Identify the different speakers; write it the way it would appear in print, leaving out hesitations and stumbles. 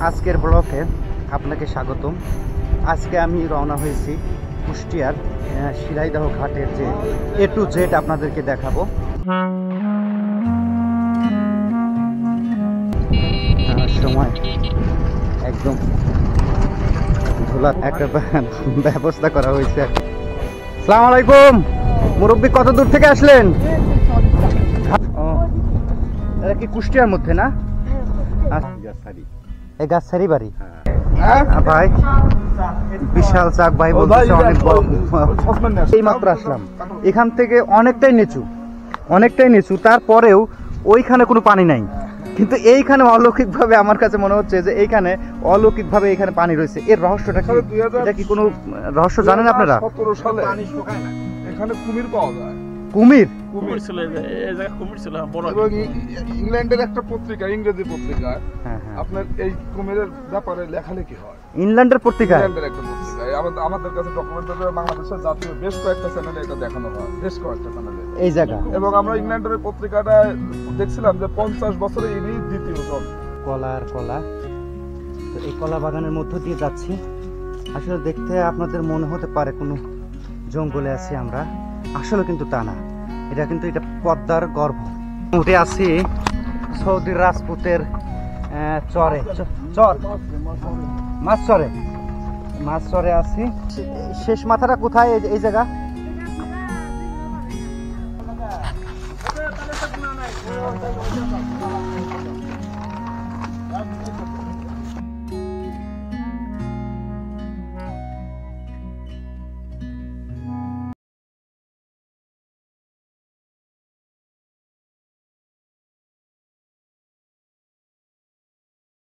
Speaker 1: আজকের ব্লগে আপনাকে স্বাগতম। আজকে আমি রওনা হয়েছি কুষ্টিয়ার শিলাইদহ ঘাটের যে A to Z আপনাদেরকে দেখাবো। সময় একদম ধুলার একটা ব্যবস্থা করা হয়েছে। আসসালামু আলাইকুম মুরব্বী, কত দূর থেকে আসলেন? এটা কি কুষ্টিয়ার মধ্যে না? এই গাছসারি বাড়ি ভাই, বিশাল চাক ভাই বলতেছে অনেক বড়। এই মাত্র আসলাম, এখান থেকে অনেকটাই নিচু, তারপরেও ওইখানে কোনো পানি নাই, কিন্তু এইখানে অলৌকিক ভাবে আমার কাছে মনে হচ্ছে যে এইখানে অলৌকিক ভাবে এখানে পানি রয়েছে। এর রহস্যটা কি? এটা কি কোনো রহস্য জানেন আপনারা?
Speaker 2: 17 সালে এখানে কুমির পাওয়া যায়।
Speaker 1: কুমির
Speaker 2: ছিল, এই জায়গা কুমির ছিল বড়। এবং ইংল্যান্ডের একটা পত্রিকা, ইংরেজি পত্রিকা, আপনার এই কুমিরের ব্যাপারে লেখালেখি হয়।
Speaker 1: ইংল্যান্ডের পত্রিকা,
Speaker 2: ইংল্যান্ডের একটা পত্রিকা। আমাদের কাছে ডকুমেন্ট আছে, বাংলাদেশের জাতীয় বেশ কয়েকটা চ্যানেলে এটা দেখানো হয়, বেশ কয়েকটা চ্যানেলে
Speaker 1: এই জায়গা।
Speaker 2: এবং আমরা ইংল্যান্ডের পত্রিকাটা দেখছিলাম যে 50 বছরে ইনি দ্বিতীয় জন।
Speaker 1: কলা, তো এই কলা বাগানের মধ্য দিয়ে যাচ্ছি। আসলে দেখতে আপনাদের মনে হতে পারে কোনো জঙ্গলে আছি আমরা, আসলে কিন্তু তা না। এটা পদ্মার গর্ভ। উঠে আছি সৌদি রাজপুতের মাছ চরে আছি। শেষ মাথাটা কোথায়? এই জায়গা